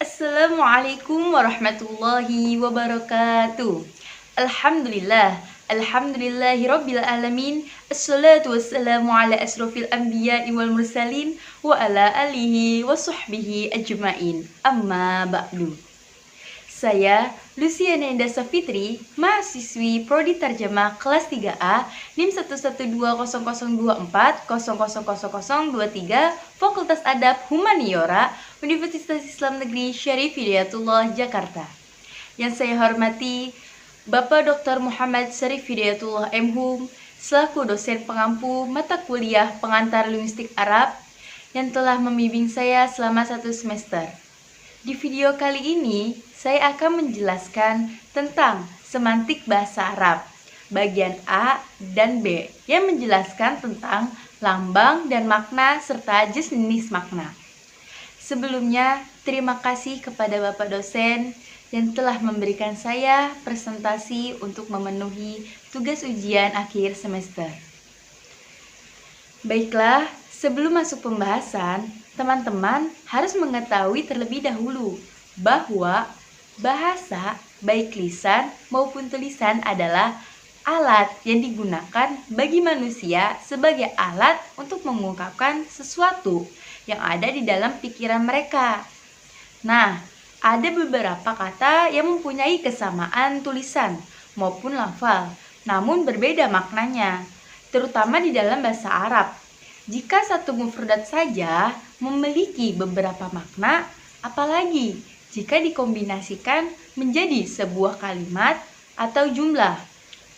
Assalamualaikum warahmatullahi wabarakatuh. Alhamdulillahirabbil alamin. Assalatu wassalamu ala asrofil anbiya'i wal mursalin wa ala alihi wa sahbihi ajmain. Amma ba'du. Saya Luciana Indah Safitri, mahasiswi Prodi Tarjamah kelas 3A, NIM 1120024000023, Fakultas Adab Humaniora, Universitas Islam Negeri Syarif Hidayatullah Jakarta. Yang saya hormati Bapak Dr. Muhammad Syarif Hidayatullah M.Hum, selaku dosen pengampu mata kuliah pengantar linguistik Arab yang telah membimbing saya selama 1 semester. Di video kali ini, saya akan menjelaskan tentang semantik bahasa Arab, bagian A dan B, yang menjelaskan tentang lambang dan makna serta jenis makna. Sebelumnya, terima kasih kepada Bapak dosen yang telah memberikan saya presentasi untuk memenuhi tugas ujian akhir semester. Baiklah, sebelum masuk pembahasan, teman-teman harus mengetahui terlebih dahulu bahwa bahasa, baik lisan maupun tulisan, adalah alat yang digunakan bagi manusia sebagai alat untuk mengungkapkan sesuatu yang ada di dalam pikiran mereka. Nah, ada beberapa kata yang mempunyai kesamaan tulisan maupun lafal, namun berbeda maknanya, terutama di dalam bahasa Arab. Jika satu mufradat saja memiliki beberapa makna, apalagi jika dikombinasikan menjadi sebuah kalimat atau jumlah.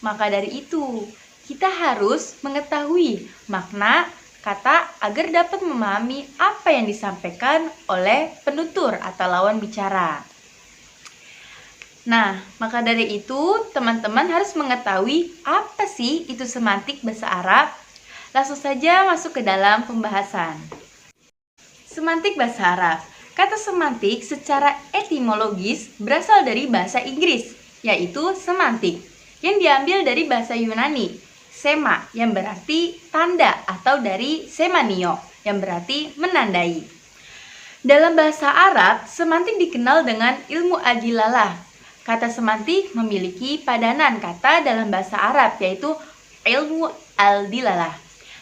Maka dari itu, kita harus mengetahui makna kata agar dapat memahami apa yang disampaikan oleh penutur atau lawan bicara. Nah, maka dari itu, teman-teman harus mengetahui apa sih itu semantik bahasa Arab. Langsung saja masuk ke dalam pembahasan. Semantik bahasa Arab. Kata semantik secara etimologis berasal dari bahasa Inggris, yaitu semantik, yang diambil dari bahasa Yunani, sema, yang berarti tanda, atau dari semanio, yang berarti menandai. Dalam bahasa Arab, semantik dikenal dengan ilmu adilalah. Kata semantik memiliki padanan kata dalam bahasa Arab, yaitu ilmu al-dilalah.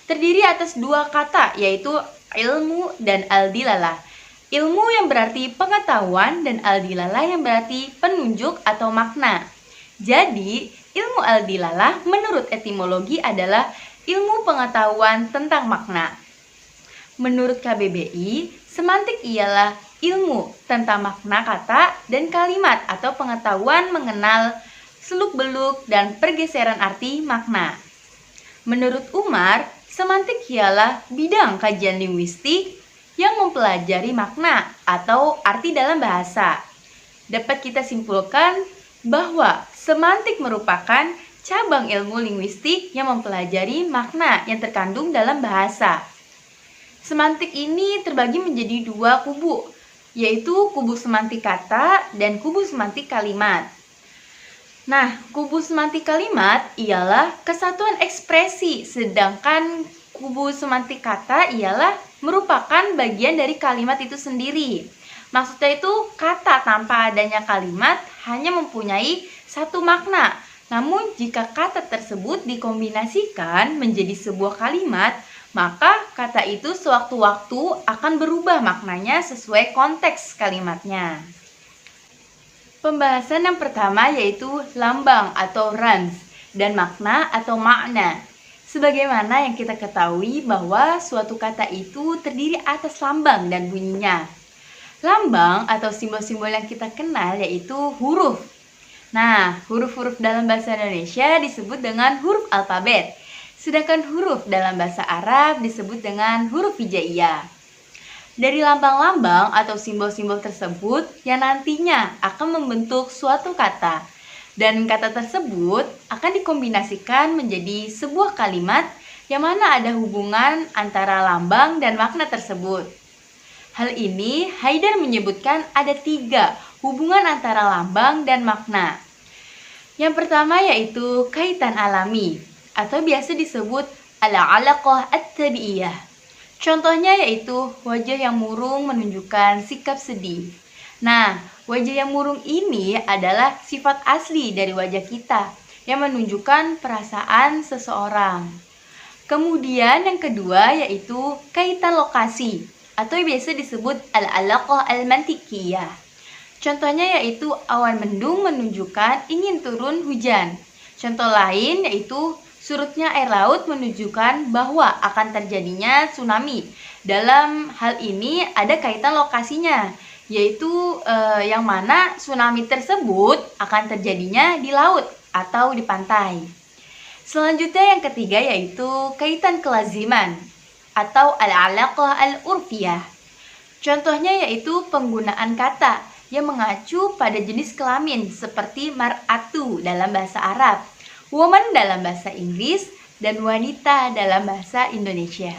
Terdiri atas 2 kata, yaitu ilmu dan al-dilalah. Ilmu yang berarti pengetahuan dan al-dilalah yang berarti penunjuk atau makna. Jadi, ilmu al-dilalah menurut etimologi adalah ilmu pengetahuan tentang makna. Menurut KBBI, semantik ialah ilmu tentang makna kata dan kalimat atau pengetahuan mengenal seluk-beluk dan pergeseran arti makna. Menurut Umar, semantik ialah bidang kajian linguistik yang mempelajari makna atau arti dalam bahasa. Dapat kita simpulkan bahwa semantik merupakan cabang ilmu linguistik yang mempelajari makna yang terkandung dalam bahasa. Semantik ini terbagi menjadi 2 kubu, yaitu kubu semantik kata dan kubu semantik kalimat. Nah, kubu semantik kalimat ialah kesatuan ekspresi, sedangkan kubu semantik kata ialah merupakan bagian dari kalimat itu sendiri. Maksudnya itu, kata tanpa adanya kalimat hanya mempunyai 1 makna. Namun jika kata tersebut dikombinasikan menjadi sebuah kalimat, maka kata itu sewaktu-waktu akan berubah maknanya sesuai konteks kalimatnya. Pembahasan yang pertama yaitu lambang atau rams dan makna atau makna. Sebagaimana yang kita ketahui bahwa suatu kata itu terdiri atas lambang dan bunyinya. Lambang atau simbol-simbol yang kita kenal yaitu huruf. Nah, huruf-huruf dalam bahasa Indonesia disebut dengan huruf alfabet. Sedangkan huruf dalam bahasa Arab disebut dengan huruf hijaiyah. Dari lambang-lambang atau simbol-simbol tersebut yang nantinya akan membentuk suatu kata. Dan kata tersebut akan dikombinasikan menjadi sebuah kalimat yang mana ada hubungan antara lambang dan makna tersebut. Hal ini Haidar menyebutkan ada 3 hubungan antara lambang dan makna. Yang pertama yaitu kaitan alami atau biasa disebut al-alaqah at-tabi'iyah. Contohnya yaitu wajah yang murung menunjukkan sikap sedih. Nah, wajah yang murung ini adalah sifat asli dari wajah kita yang menunjukkan perasaan seseorang. Kemudian yang kedua yaitu kaitan lokasi atau biasa disebut al-alaqah al-mantikiyah. Contohnya yaitu awan mendung menunjukkan ingin turun hujan. Contoh lain yaitu surutnya air laut menunjukkan bahwa akan terjadinya tsunami. Dalam hal ini ada kaitan lokasinya, yaitu yang mana tsunami tersebut akan terjadinya di laut atau di pantai. Selanjutnya yang ketiga yaitu kaitan kelaziman atau al-alaqah al-urfiyah. Contohnya yaitu penggunaan kata yang mengacu pada jenis kelamin seperti mar'atu dalam bahasa Arab, woman dalam bahasa Inggris, dan wanita dalam bahasa Indonesia.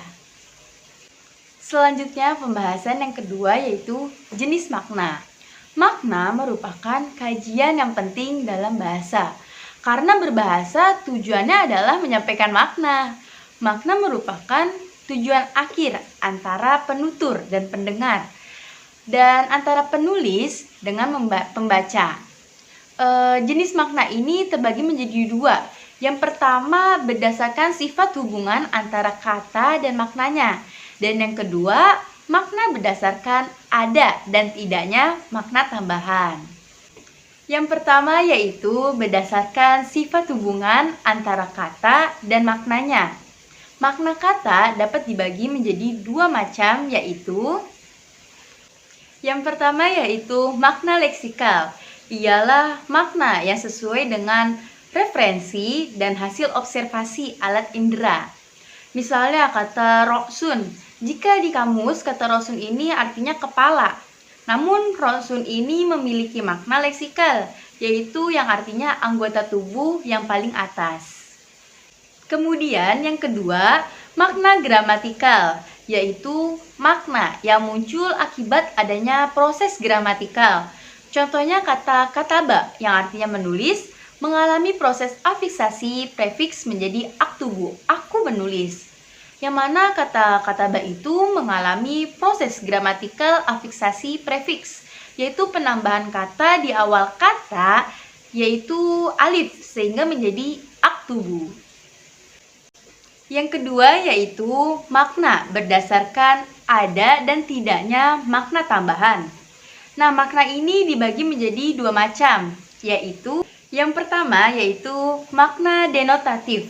Selanjutnya pembahasan yang kedua yaitu jenis makna. Makna merupakan kajian yang penting dalam bahasa. Karena berbahasa tujuannya adalah menyampaikan makna. Makna merupakan tujuan akhir antara penutur dan pendengar, dan antara penulis dengan pembaca. Jenis makna ini terbagi menjadi 2. Yang pertama berdasarkan sifat hubungan antara kata dan maknanya. Dan yang kedua, makna berdasarkan ada dan tidaknya makna tambahan. Yang pertama yaitu berdasarkan sifat hubungan antara kata dan maknanya. Makna kata dapat dibagi menjadi 2 macam yaitu yang pertama yaitu makna leksikal. Ialah makna yang sesuai dengan referensi dan hasil observasi alat indera. Misalnya kata roksun. Jika di kamus kata roksun ini artinya kepala. Namun roksun ini memiliki makna leksikal, yaitu yang artinya anggota tubuh yang paling atas. Kemudian yang kedua, makna gramatikal, yaitu makna yang muncul akibat adanya proses gramatikal. Contohnya kata kataba yang artinya menulis mengalami proses afiksasi prefiks menjadi aktubu, aku menulis. Yang mana kata kataba itu mengalami proses gramatikal afiksasi prefiks, yaitu penambahan kata di awal kata yaitu alif sehingga menjadi aktubu. Yang kedua yaitu makna berdasarkan ada dan tidaknya makna tambahan. Nah, makna ini dibagi menjadi 2 macam, yaitu yang pertama yaitu makna denotatif,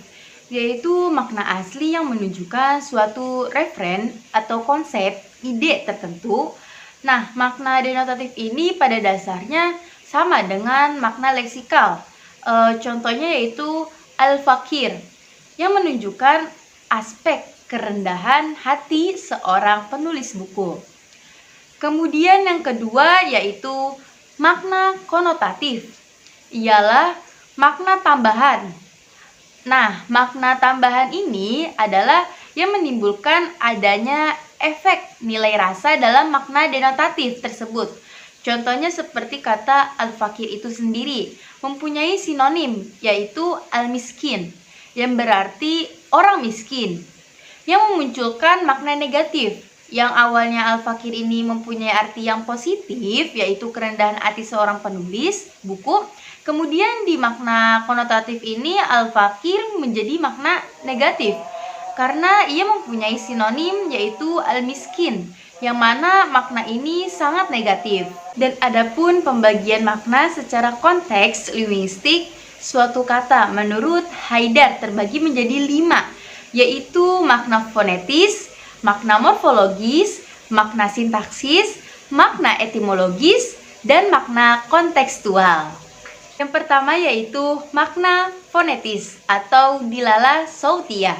yaitu makna asli yang menunjukkan suatu referen atau konsep, ide tertentu. Nah, makna denotatif ini pada dasarnya sama dengan makna leksikal. Contohnya yaitu al-fakir, yang menunjukkan aspek kerendahan hati seorang penulis buku. Kemudian yang kedua yaitu makna konotatif, ialah makna tambahan. Nah, makna tambahan ini adalah yang menimbulkan adanya efek nilai rasa dalam makna denotatif tersebut. Contohnya seperti kata al-fakir itu sendiri mempunyai sinonim yaitu al-miskin, yang berarti orang miskin, yang memunculkan makna negatif. Yang awalnya al-fakir ini mempunyai arti yang positif, yaitu kerendahan hati seorang penulis buku. Kemudian di makna konotatif ini al-fakir menjadi makna negatif, karena ia mempunyai sinonim yaitu al-miskin, yang mana makna ini sangat negatif. Dan adapun pembagian makna secara konteks linguistik, suatu kata menurut Haidar terbagi menjadi 5, yaitu makna fonetis, makna morfologis, makna sintaksis, makna etimologis, dan makna kontekstual. Yang pertama yaitu makna fonetis atau dilala sautiyah,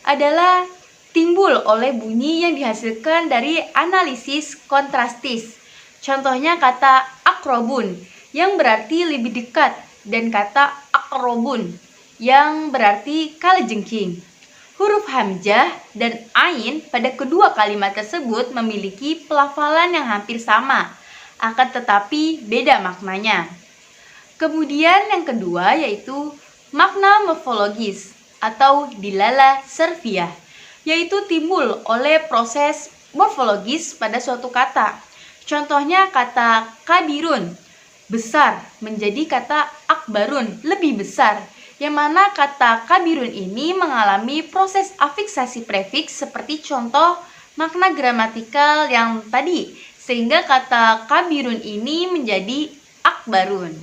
adalah timbul oleh bunyi yang dihasilkan dari analisis kontrastis. Contohnya kata akrobun yang berarti lebih dekat dan kata akrobun yang berarti kalajengking. Huruf hamzah dan ain pada kedua kalimat tersebut memiliki pelafalan yang hampir sama, akan tetapi beda maknanya. Kemudian yang kedua yaitu makna morfologis atau dilala serfiah, yaitu timbul oleh proses morfologis pada suatu kata. Contohnya kata kabirun, besar, menjadi kata akbarun, lebih besar, yang mana kata kabirun ini mengalami proses afiksasi prefiks seperti contoh makna gramatikal yang tadi, sehingga kata kabirun ini menjadi akbarun.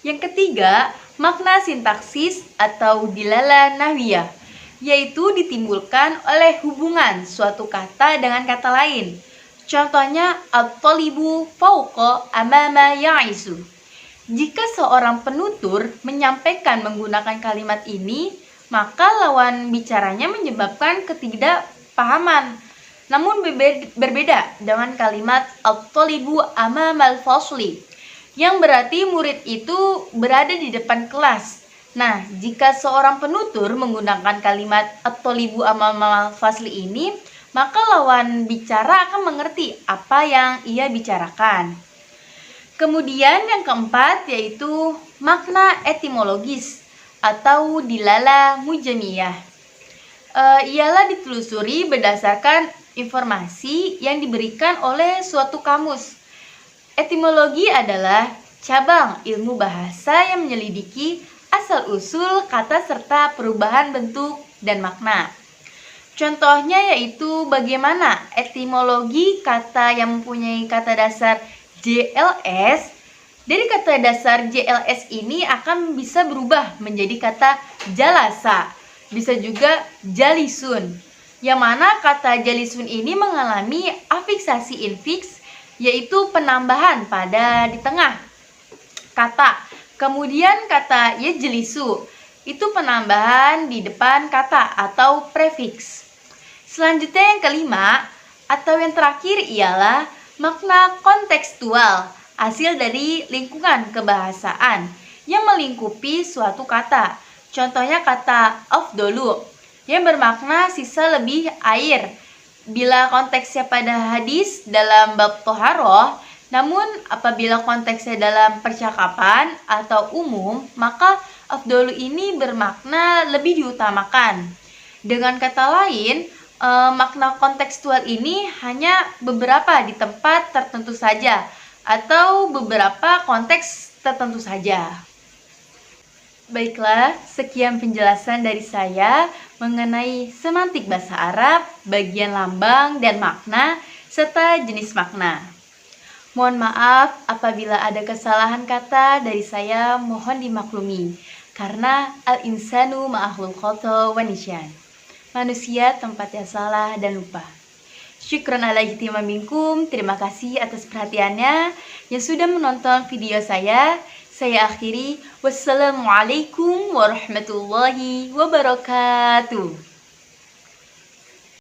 Yang ketiga, makna sintaksis atau dilala nahwiyah, yaitu ditimbulkan oleh hubungan suatu kata dengan kata lain. Contohnya at-talibu fauqa amama ya'isu. Jika seorang penutur menyampaikan menggunakan kalimat ini, maka lawan bicaranya menyebabkan ketidakpahaman. Namun berbeda dengan kalimat at-talibu amamal fasli, yang berarti murid itu berada di depan kelas. Nah, jika seorang penutur menggunakan kalimat at-talibu amamal fasli ini, maka lawan bicara akan mengerti apa yang ia bicarakan. Kemudian yang keempat yaitu makna etimologis atau dilala mujamiyah. Ialah ditelusuri berdasarkan informasi yang diberikan oleh suatu kamus. Etimologi adalah cabang ilmu bahasa yang menyelidiki asal-usul kata serta perubahan bentuk dan makna. Contohnya yaitu bagaimana etimologi kata yang mempunyai kata dasar JLS. Dari kata dasar JLS ini akan bisa berubah menjadi kata jalasa, bisa juga jalisun, yang mana kata jalisun ini mengalami afiksasi infiks, yaitu penambahan pada di tengah kata. Kemudian kata yajlisu itu penambahan di depan kata atau prefiks. Selanjutnya yang kelima atau yang terakhir ialah makna kontekstual, hasil dari lingkungan kebahasaan yang melingkupi suatu kata. Contohnya kata afdolu yang bermakna sisa lebih air. Bila konteksnya pada hadis dalam bab toharoh, namun apabila konteksnya dalam percakapan atau umum, maka afdolu ini bermakna lebih diutamakan. Dengan kata lain, makna kontekstual ini hanya beberapa di tempat tertentu saja atau beberapa konteks tertentu saja. Baiklah, sekian penjelasan dari saya mengenai semantik bahasa Arab, bagian lambang dan makna, serta jenis makna. Mohon maaf apabila ada kesalahan kata dari saya, mohon dimaklumi, karena al-insanu ma'ahlul khata wa nisyan. Manusia tempatnya salah dan lupa. Syukran ala ihtimam minkum, terima kasih atas perhatiannya yang sudah menonton video saya. Saya akhiri, wassalamualaikum warahmatullahi wabarakatuh.